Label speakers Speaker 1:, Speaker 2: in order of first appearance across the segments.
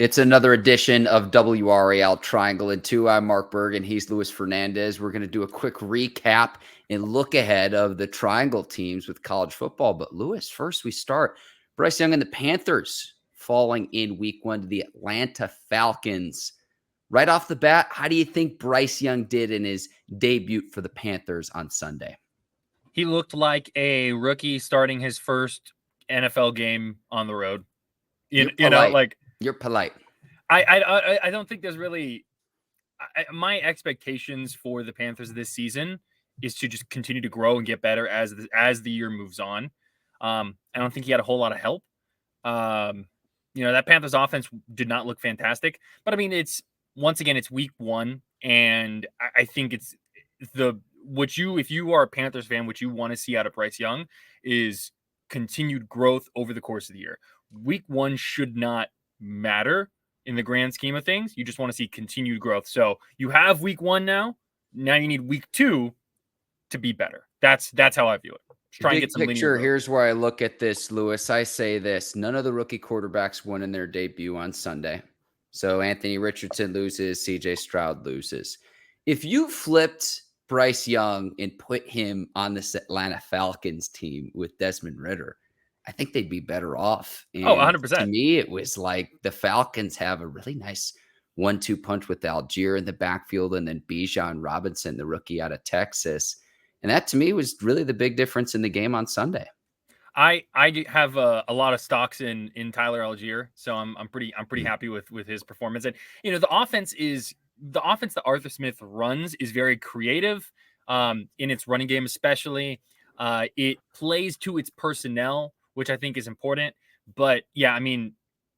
Speaker 1: It's another edition of WRAL Triangle and Two. I'm Mark Bergin. He's Luis Fernandez. We're going to do a quick recap and look ahead of the Triangle teams with college football. But Luis, first we start. Bryce Young and the Panthers falling in week 1 to the Atlanta Falcons. Right off the bat, how do you think Bryce Young did in his debut for the Panthers on Sunday?
Speaker 2: He looked like a rookie starting his first NFL game on the road. You know, like
Speaker 1: you're polite.
Speaker 2: I don't think there's really my expectations for the Panthers this season is to just continue to grow and get better as the year moves on. I don't think he had a whole lot of help. That Panthers offense did not look fantastic, but I mean, it's week 1, and I think it's if you are a Panthers fan, what you want to see out of Bryce Young is continued growth over the course of the year. Week 1 should not matter in the grand scheme of things. You just want to see continued growth. So you have week 1 now. Now you need week 2 to be better. That's how I view it. Just try and get some
Speaker 1: picture. Here's where I look at this, Luis. I say this: none of the rookie quarterbacks won in their debut on Sunday. So Anthony Richardson loses, CJ Stroud loses. If you flipped Bryce Young and put him on this Atlanta Falcons team with Desmond Ridder, I think they'd be better off. And
Speaker 2: 100%.
Speaker 1: To me, it was like the Falcons have a really nice 1-2 punch with Algier in the backfield and then Bijan Robinson, the rookie out of Texas. And that, to me, was really the big difference in the game on Sunday.
Speaker 2: I have a lot of stocks in Tyler Algier, so I'm pretty happy with his performance. And the offense that Arthur Smith runs is very creative in its running game, especially. It plays to its personnel, which I think is important. But yeah, I mean,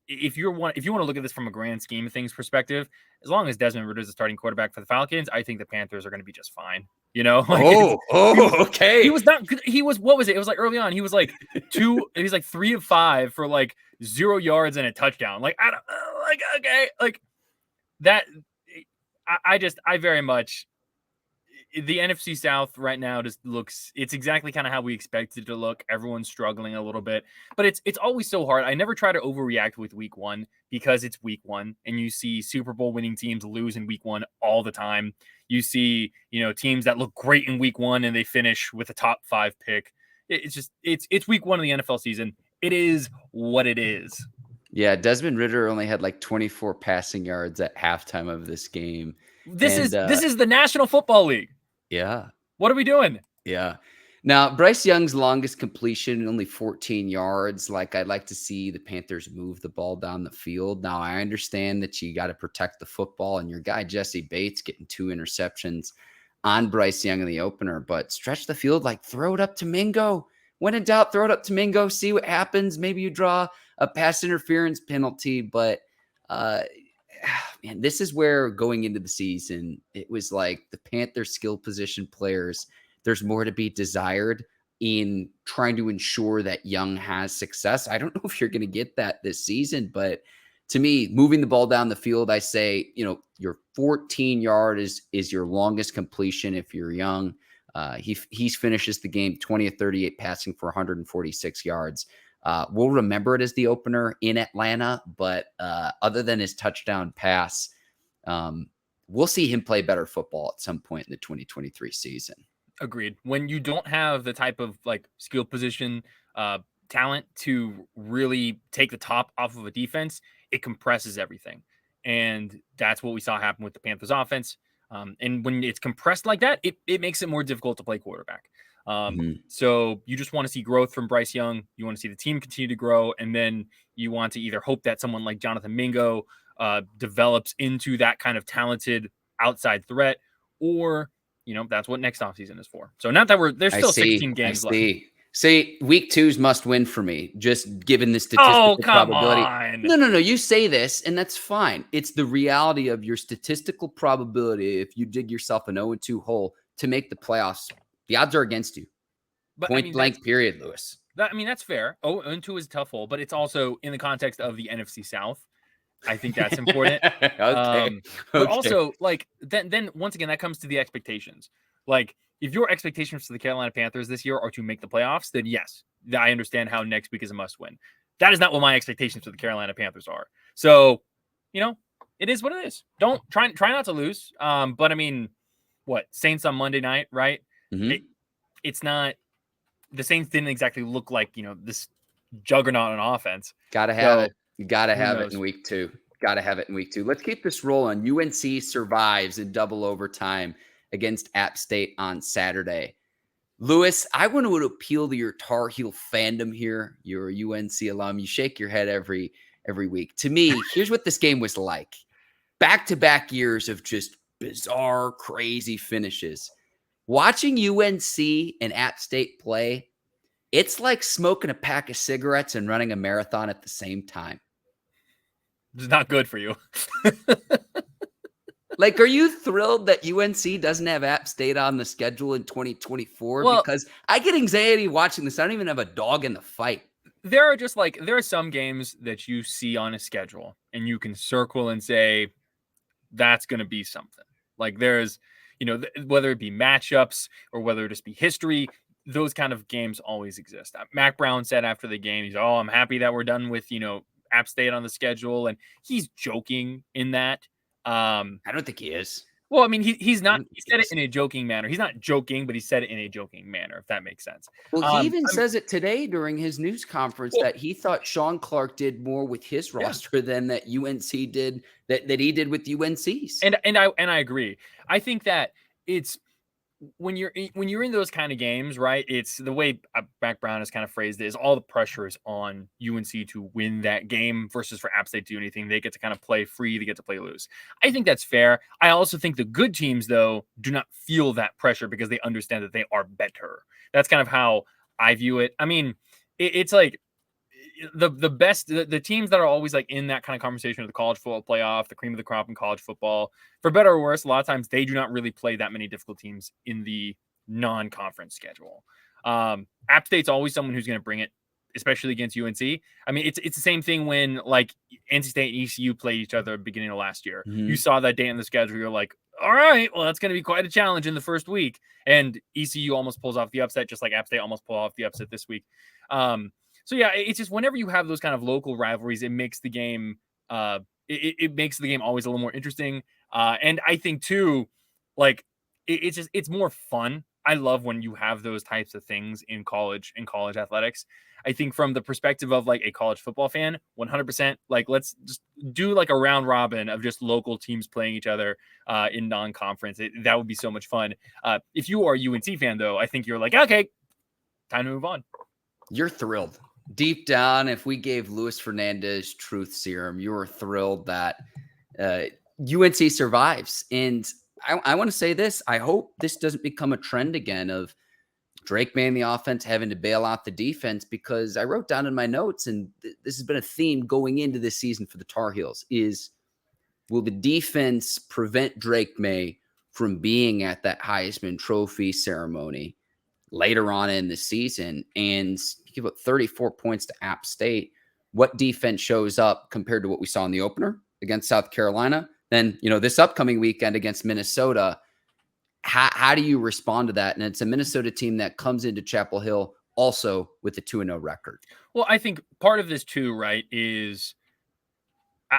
Speaker 2: if you want to look at this from a grand scheme of things perspective, as long as Desmond Ridder is the starting quarterback for the Falcons, I think the Panthers are going to be just fine.
Speaker 1: Okay.
Speaker 2: He was not good. He was, what was it? It was like early on. He was like 3 of 5 for like 0 yards and a touchdown. I very much, the NFC South right now just looks, it's exactly kind of how we expect it to look. Everyone's struggling a little bit, but it's always so hard. I never try to overreact with week 1 because it's week 1 and you see Super Bowl winning teams lose in week 1 all the time. You see, teams that look great in week 1 and they finish with a top 5 pick. It's week 1 of the NFL season. It is what it is.
Speaker 1: Yeah. Desmond Ridder only had like 24 passing yards at halftime of this game.
Speaker 2: This is the National Football League.
Speaker 1: Yeah.
Speaker 2: What are we doing?
Speaker 1: Yeah. Now, Bryce Young's longest completion, only 14 yards. Like, I'd like to see the Panthers move the ball down the field. Now, I understand that you got to protect the football, and your guy, Jesse Bates, getting 2 interceptions on Bryce Young in the opener, but stretch the field, like throw it up to Mingo. When in doubt, throw it up to Mingo, see what happens. Maybe you draw a pass interference penalty, but man, this is where going into the season, it was like the Panthers skill position players, there's more to be desired in trying to ensure that Young has success. I don't know if you're going to get that this season, but to me, moving the ball down the field, I say, your 14-yard is your longest completion if you're Young. He finishes the game 20 of 38 passing for 146 yards. We'll remember it as the opener in Atlanta, but other than his touchdown pass, we'll see him play better football at some point in the 2023 season.
Speaker 2: Agreed. When you don't have the type of like skill position talent to really take the top off of a defense, it compresses everything. And that's what we saw happen with the Panthers offense. And when it's compressed like that, it makes it more difficult to play quarterback. So you just want to see growth from Bryce Young. You want to see the team continue to grow. And then you want to either hope that someone like Jonathan Mingo develops into that kind of talented outside threat, or, that's what next offseason is for. So not that there's still 16 games left.
Speaker 1: See, week 2's must win for me, just given the statistical probability.
Speaker 2: On.
Speaker 1: No. You say this, and that's fine. It's the reality of your statistical probability. If you dig yourself an 0-2 hole to make the playoffs, the odds are against you. But Point blank, period, Luis.
Speaker 2: That's fair. 0-2 is a tough hole, but it's also in the context of the NFC South. I think that's important.
Speaker 1: Okay.
Speaker 2: But also, like, then once again, that comes to the expectations. Like, if your expectations for the Carolina Panthers this year are to make the playoffs, then yes, I understand how next week is a must win. That is not what my expectations for the Carolina Panthers are. So it is what it is. Don't try not to lose. But I mean, what, Saints on Monday night, right?
Speaker 1: Mm-hmm.
Speaker 2: It's not, the Saints didn't exactly look like, this juggernaut on offense.
Speaker 1: Gotta have it. You gotta
Speaker 2: who
Speaker 1: have it
Speaker 2: knows?
Speaker 1: in week 2. Gotta have it in week 2. Let's keep this rolling. UNC survives in double overtime against App State on Saturday. Lewis, I want to appeal to your Tar Heel fandom here. You're a UNC alum. You shake your head every week. To me, here's what this game was like. Back-to-back years of just bizarre, crazy finishes. Watching UNC and App State play, it's like smoking a pack of cigarettes and running a marathon at the same time.
Speaker 2: It's not good for you.
Speaker 1: Like, are you thrilled that UNC doesn't have App State on the schedule in 2024?
Speaker 2: Well,
Speaker 1: because I get anxiety watching this. I don't even have a dog in the fight.
Speaker 2: There are some games that you see on a schedule and you can circle and say, that's going to be something. Like there's, whether it be matchups or whether it just be history, those kind of games always exist. Mac Brown said after the game, he's, I'm happy that we're done with, App State on the schedule. And he's joking in that.
Speaker 1: I don't think he is.
Speaker 2: Well, I mean, he's not. He said it in a joking manner. He's not joking, but he said it in a joking manner, if that makes sense.
Speaker 1: Well, he even says it today during his news conference that he thought Sean Clark did more with his roster than that UNC did, that he did with UNC's.
Speaker 2: And I agree. I think that it's when you're in those kind of games, right? It's the way Mac Brown has kind of phrased it, is all the pressure is on UNC to win that game versus for App State to do anything. They get to kind of play free, they get to play loose. I think that's fair. I also think the good teams, though, do not feel that pressure because they understand that they are better. That's kind of how I view it. I mean, it's like the teams that are always like in that kind of conversation of the college football playoff, the cream of the crop in college football, for better or worse, a lot of times they do not really play that many difficult teams in the non-conference schedule. App State's always someone who's going to bring it, especially against UNC. I mean, it's the same thing when like NC State and ECU played each other at the beginning of last year. Mm-hmm. You saw that day in the schedule. You're like, all right, well, that's going to be quite a challenge in the first week. And ECU almost pulls off the upset, just like App State almost pulled off the upset this week. So yeah, it's just whenever you have those kind of local rivalries, it makes the game it makes the game always a little more interesting. And I think too, like it's more fun. I love when you have those types of things in college athletics. I think from the perspective of like a college football fan, 100%, like let's just do like a round robin of just local teams playing each other in non-conference. That would be so much fun. If you are a UNC fan though, I think you're like, okay, time to move on.
Speaker 1: You're thrilled. Deep down, if we gave Luis Fernandez truth serum, you were thrilled that UNC survives. And I want to say this. I hope this doesn't become a trend again of Drake May and the offense having to bail out the defense, because I wrote down in my notes, and this has been a theme going into this season for the Tar Heels, is will the defense prevent Drake May from being at that Heisman Trophy ceremony later on in the season? And give up 34 points to App State. What defense shows up compared to what we saw in the opener against South Carolina? Then, this upcoming weekend against Minnesota, how do you respond to that? And it's a Minnesota team that comes into Chapel Hill also with a 2-0 record.
Speaker 2: Well, I think part of this too, right, is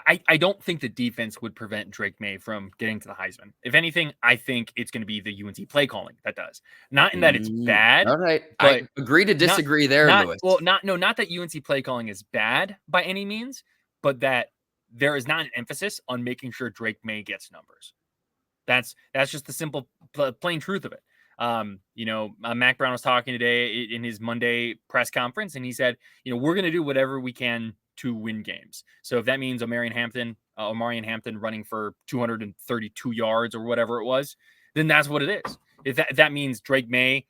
Speaker 2: I don't think the defense would prevent Drake May from getting to the Heisman. If anything, I think it's going to be the UNC play calling that does. Not in that it's bad.
Speaker 1: All right. I agree to disagree Lewis.
Speaker 2: Well, not that UNC play calling is bad by any means, but that there is not an emphasis on making sure Drake May gets numbers. That's just the simple, plain truth of it. Mac Brown was talking today in his Monday press conference, and he said, we're going to do whatever we can to win games. So if that means Omarion Hampton running for 232 yards or whatever it was, then that's what it is. If that means Drake May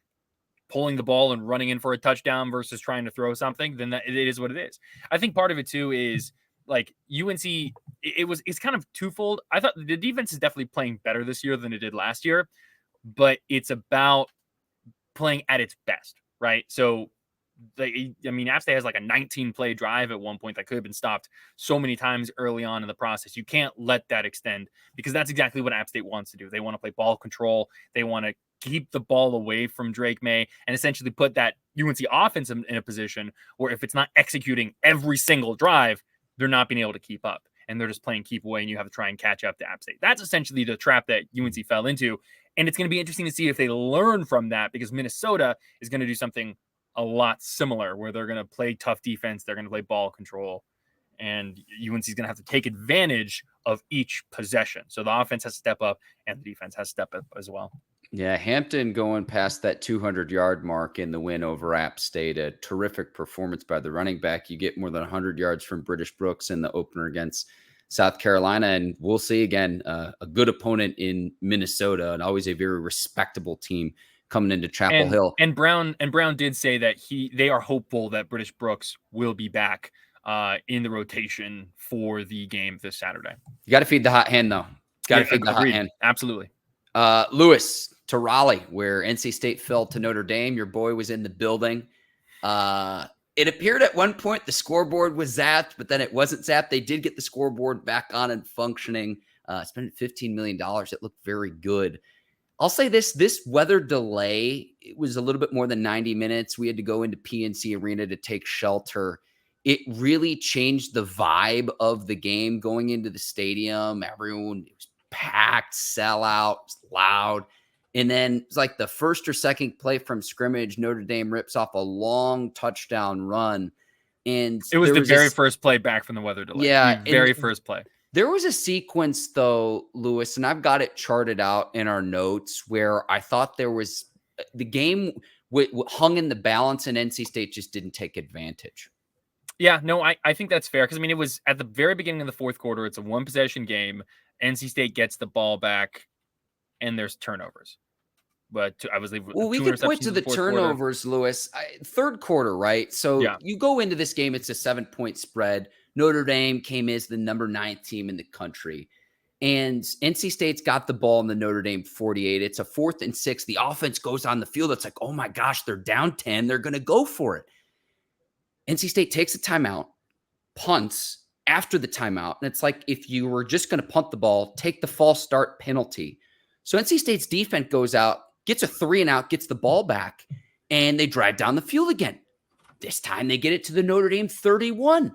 Speaker 2: pulling the ball and running in for a touchdown versus trying to throw something, then it is what it is. I think part of it too is like UNC, it's kind of twofold. I thought the defense is definitely playing better this year than it did last year, but it's about playing at its best, right? So App State has like a 19-play drive at one point that could have been stopped so many times early on in the process. You can't let that extend, because that's exactly what App State wants to do. They want to play ball control. They want to keep the ball away from Drake May and essentially put that UNC offense in a position where if it's not executing every single drive, they're not being able to keep up. and they're just playing keep away, and you have to try and catch up to App State. That's essentially the trap that UNC fell into. And it's going to be interesting to see if they learn from that, because Minnesota is going to do something a lot similar, where they're going to play tough defense. They're going to play ball control, and UNC is going to have to take advantage of each possession. So the offense has to step up and the defense has to step up as well.
Speaker 1: Yeah, Hampton going past that 200-yard mark in the win over App State. A terrific performance by the running back. You get more than 100 yards from British Brooks in the opener against South Carolina, and we'll see again a good opponent in Minnesota, and always a very respectable team coming into Chapel Hill.
Speaker 2: And Brown did say that they are hopeful that British Brooks will be back in the rotation for the game this Saturday.
Speaker 1: You got to feed the hot hand, though. Got to feed the hot hand.
Speaker 2: Absolutely.
Speaker 1: Lewis to Raleigh, where NC State fell to Notre Dame. Your boy was in the building. It appeared at one point the scoreboard was zapped, but then it wasn't zapped. They did get the scoreboard back on and functioning. Spent $15 million. It looked very good. I'll say this weather delay, it was a little bit more than 90 minutes. We had to go into PNC Arena to take shelter. It really changed the vibe of the game going into the stadium. Everyone, it was packed, sellout, it was loud. And then it's like the first or second play from scrimmage, Notre Dame rips off a long touchdown run. And
Speaker 2: it was the very first play back from the weather delay.
Speaker 1: Yeah.
Speaker 2: The very first play.
Speaker 1: There was a sequence, though, Lewis, and I've got it charted out in our notes, where I thought there was the game hung in the balance and NC State just didn't take advantage.
Speaker 2: Yeah, no, I think that's fair, because, I mean, it was at the very beginning of the fourth quarter. It's a one-possession game. NC State gets the ball back, and there's turnovers. But
Speaker 1: we could point to the turnovers, Lewis. Third quarter, right? So you go into this game, it's a 7-point spread. Notre Dame came as the number 9 team in the country. And NC State's got the ball in the Notre Dame 48. It's a 4th and 6. The offense goes on the field. It's like, oh my gosh, they're down 10. They're going to go for it. NC State takes a timeout, punts after the timeout. And it's like, if you were just going to punt the ball, take the false start penalty. So NC State's defense goes out, gets a 3-and-out, gets the ball back, and they drive down the field again. This time they get it to the Notre Dame 31,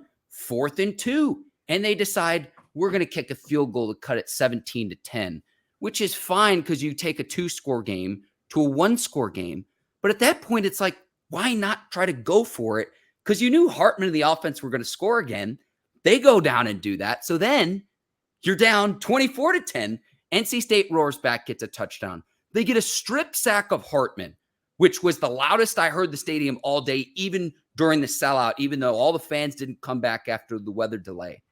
Speaker 1: 4th and 2. And they decide, we're going to kick a field goal to cut it 17-10, which is fine because you take a 2-score game to a 1-score game. But at that point, it's like, why not try to go for it? Because you knew Hartman and the offense were going to score again. They go down and do that. So then you're down 24-10. NC State roars back, gets a touchdown. They get a strip sack of Hartman, which was the loudest I heard the stadium all day, even during the sellout, even though all the fans didn't come back after the weather delay.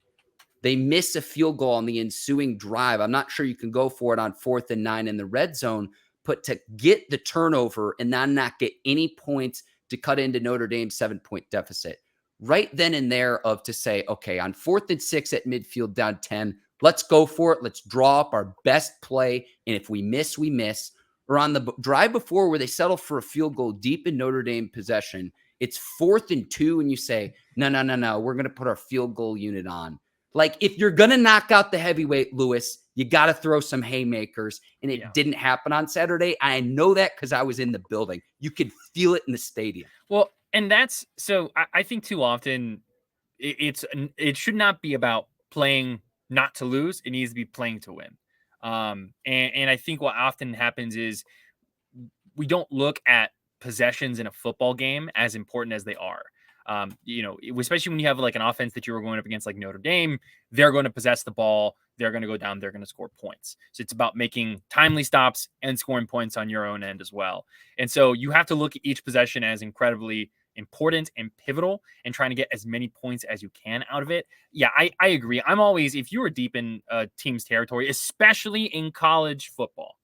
Speaker 1: They miss a field goal on the ensuing drive. I'm not sure you can go for it on 4th and 9 in the red zone, but to get the turnover and then not get any points to cut into Notre Dame's 7-point deficit. Right then and there to say, okay, on 4th and 6 at midfield down 10, let's go for it. Let's draw up our best play. And if we miss, we miss. Or on the drive before where they settle for a field goal deep in Notre Dame possession, it's 4th and 2. And you say, no, we're going to put our field goal unit on. Like, if you're going to knock out the heavyweight, Lewis, you got to throw some haymakers. And it didn't happen on Saturday. I know that because I was in the building. You could feel it in the stadium.
Speaker 2: Well, and that's so I think too often it should not be about playing not to lose. It needs to be playing to win. And I think what often happens is we don't look at possessions in a football game as important as they are. Especially when you have like an offense that you were going up against like Notre Dame, they're going to possess the ball. They're going to go down. They're going to score points. So it's about making timely stops and scoring points on your own end as well. And so you have to look at each possession as incredibly important and pivotal and trying to get as many points as you can out of it. Yeah, I agree. I'm always, if you are deep in a team's territory, especially in college football,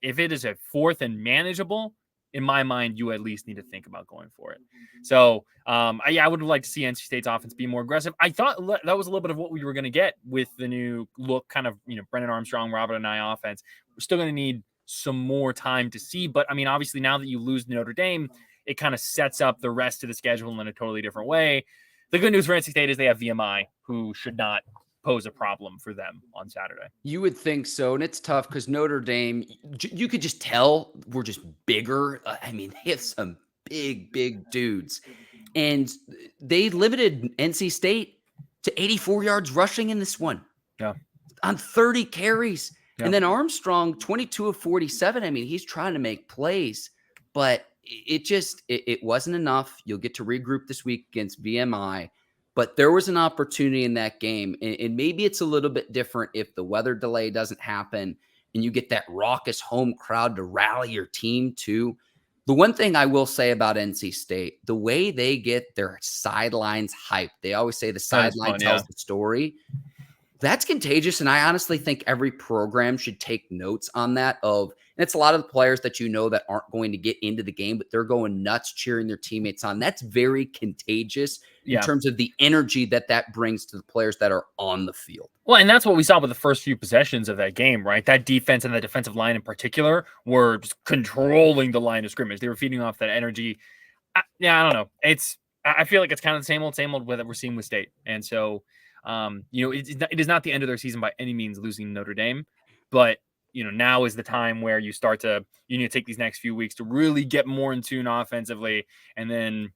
Speaker 2: if it is a 4th and manageable, in my mind, you at least need to think about going for it. So, I would like to see NC State's offense be more aggressive. I thought that was a little bit of what we were going to get with the new look, kind of, Brennan Armstrong, Robert and I offense. We're still going to need some more time to see. But, I mean, obviously, now that you lose Notre Dame, it kind of sets up the rest of the schedule in a totally different way. The good news for NC State is they have VMI, who should not pose a problem for them on Saturday.
Speaker 1: You would think so, and it's tough because Notre Dame, you could just tell we're just bigger. I mean, they have some big dudes, and they limited NC State to 84 yards rushing in this one.
Speaker 2: Yeah.
Speaker 1: On 30 carries.
Speaker 2: Yeah.
Speaker 1: And then Armstrong, 22 of 47. I mean, he's trying to make plays, but it wasn't enough. You'll get to regroup this week against VMI, but there was an opportunity in that game. And maybe it's a little bit different if the weather delay doesn't happen and you get that raucous home crowd to rally your team too. The one thing I will say about NC State, the way they get their sidelines hyped, they always say the sideline tells the story. That's contagious, and I honestly think every program should take notes on that. And it's a lot of the players that that aren't going to get into the game, but they're going nuts cheering their teammates on. That's very contagious in terms of the energy that brings to the players that are on the field.
Speaker 2: Well, and that's what we saw with the first few possessions of that game, right? That defense and the defensive line in particular were just controlling the line of scrimmage. They were feeding off that energy. I don't know. I feel like it's kind of the same old that we're seeing with State, and so. It is not the end of their season by any means losing Notre Dame, but now is the time where you start to need to take these next few weeks to really get more in tune offensively, and then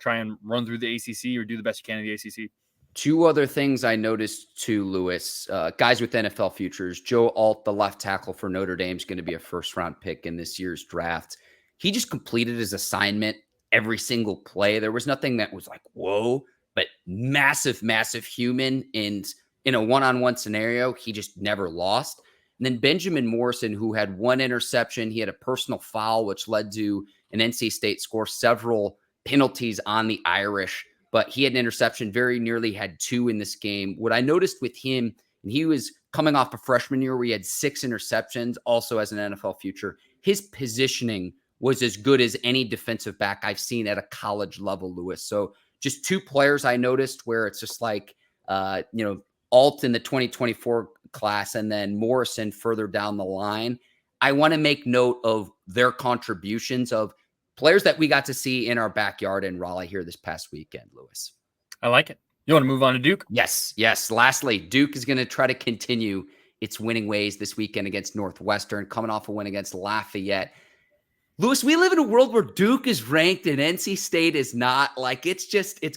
Speaker 2: try and run through the ACC or do the best you can in the ACC.
Speaker 1: Two other things I noticed too, Lewis, guys with NFL futures. Joe Alt, the left tackle for Notre Dame, is going to be a first-round pick in this year's draft. He just completed his assignment every single play. There was nothing that was like, whoa. But massive human. And in a one-on-one scenario, he just never lost. And then Benjamin Morrison, who had one interception, he had a personal foul, which led to an NC State score, several penalties on the Irish. But he had an interception, very nearly had two in this game. What I noticed with him, and he was coming off a freshman year where he had 6 interceptions, also as an NFL future, his positioning was as good as any defensive back I've seen at a college level, Lewis. So just 2 players I noticed where it's just like, Alt in the 2024 class and then Morrison further down the line. I want to make note of their contributions of players that we got to see in our backyard in Raleigh here this past weekend, Lewis.
Speaker 2: I like it. You want to move on to Duke?
Speaker 1: Yes. Lastly, Duke is going to try to continue its winning ways this weekend against Northwestern, coming off a win against Lafayette. Lewis, we live in a world where Duke is ranked and NC State is not. Like, it's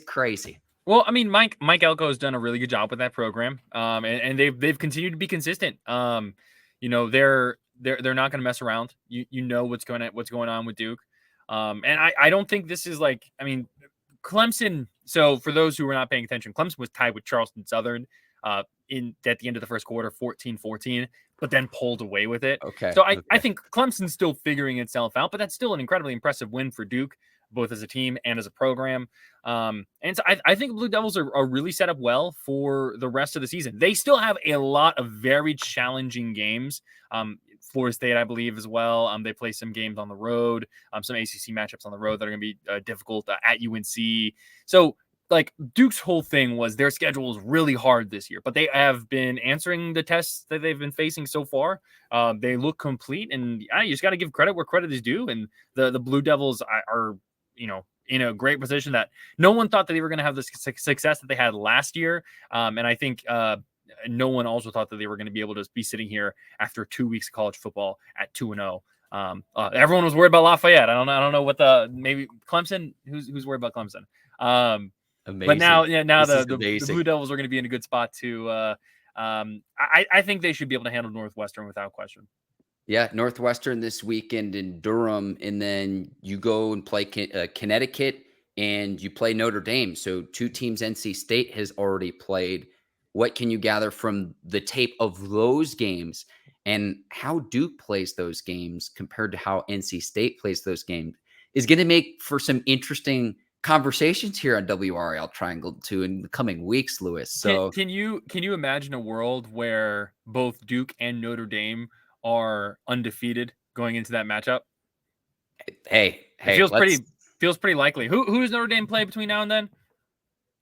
Speaker 1: crazy.
Speaker 2: Well, I mean, Mike Elko has done a really good job with that program, and they've continued to be consistent. They're not going to mess around. What's going on with Duke, and I don't think this is like, I mean, Clemson. So for those who were not paying attention, Clemson was tied with Charleston Southern at the end of the first quarter, 14-14. But then pulled away with it.
Speaker 1: Okay.
Speaker 2: So I think Clemson's still figuring itself out, but that's still an incredibly impressive win for Duke, both as a team and as a program. And so I think Blue Devils are really set up well for the rest of the season. They still have a lot of very challenging games. Florida State, I believe, as well. They play some games on the road, some ACC matchups on the road that are going to be difficult at UNC. So, like, Duke's whole thing was their schedule is really hard this year, but they have been answering the tests that they've been facing so far. They look complete, and you just got to give credit where credit is due. And the Blue Devils are in a great position that no one thought that they were going to have the success that they had last year. And I think no one also thought that they were going to be able to be sitting here after 2 weeks of college football at 2-0. Everyone was worried about Lafayette. I don't know what maybe Clemson. Who's worried about Clemson?
Speaker 1: Amazing.
Speaker 2: But now the Blue Devils are going to be in a good spot to. I think they should be able to handle Northwestern without question.
Speaker 1: Yeah, Northwestern this weekend in Durham, and then you go and play Connecticut, and you play Notre Dame. So 2 teams NC State has already played. What can you gather from the tape of those games and how Duke plays those games compared to how NC State plays those games is going to make for some interesting conversations here on WRAL Triangle 2 in the coming weeks, Lewis. So
Speaker 2: can you imagine a world where both Duke and Notre Dame are undefeated going into that matchup?
Speaker 1: Hey,
Speaker 2: it feels pretty likely. Who does Notre Dame play between now and then?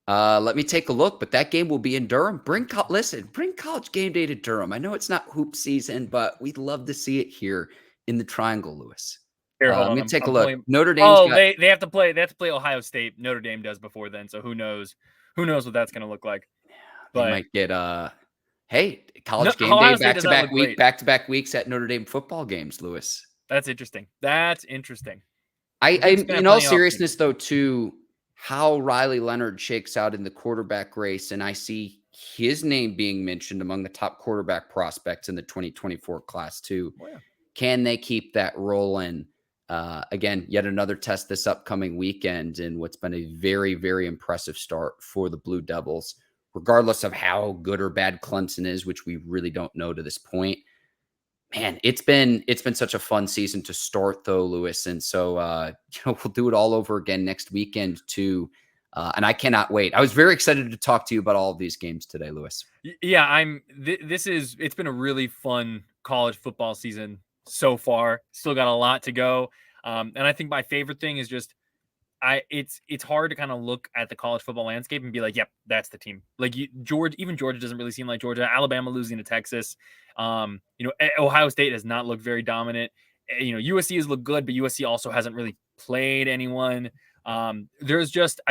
Speaker 1: Let me take a look, but that game will be in Durham. Bring College Game Day to Durham. I know it's not hoop season, but we'd love to see it here in the Triangle, Lewis.
Speaker 2: Here,
Speaker 1: let me take a look.
Speaker 2: Notre Dame. They have to play Ohio State. Notre Dame does before then, so who knows? Who knows what that's going to look like?
Speaker 1: But they might get College Game Day back-to-back weeks at Notre Dame football games, Lewis.
Speaker 2: That's interesting.
Speaker 1: In all seriousness, though, too, how Riley Leonard shakes out in the quarterback race, and I see his name being mentioned among the top quarterback prospects in the 2024 class too.
Speaker 2: Oh, yeah.
Speaker 1: Can they keep that rolling? Again, yet another test this upcoming weekend in what's been a very, very impressive start for the Blue Devils, regardless of how good or bad Clemson is, which we really don't know to this point. Man, it's been such a fun season to start, though, Lewis. And so, we'll do it all over again next weekend too. And I cannot wait. I was very excited to talk to you about all of these games today, Lewis.
Speaker 2: Yeah, it's been a really fun college football season so far. Still got a lot to go. And I think my favorite thing is just it's hard to kind of look at the college football landscape and be like, yep, that's the team. Like even Georgia doesn't really seem like Georgia. Alabama losing to Texas. Ohio State has not looked very dominant. USC has looked good, but USC also hasn't really played anyone. I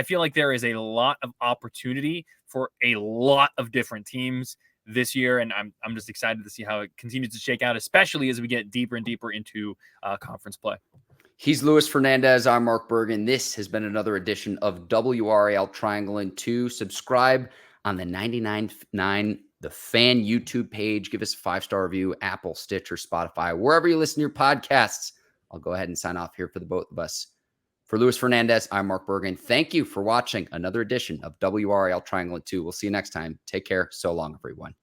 Speaker 2: feel like there is a lot of opportunity for a lot of different teams this year, and I'm just excited to see how it continues to shake out, especially as we get deeper and deeper into conference play.
Speaker 1: He's Luis Fernandez. I'm Mark Bergin. This has been another edition of WRAL Triangle and Two. Subscribe on the 99.9 The Fan YouTube page. Give us a 5-star review, Apple, Stitcher, Spotify, wherever you listen to your podcasts. I'll go ahead and sign off here for the both of us. For Luis Fernandez, I'm Mark Bergin. Thank you for watching another edition of WRAL Triangle and Two. We'll see you next time. Take care. So long, everyone.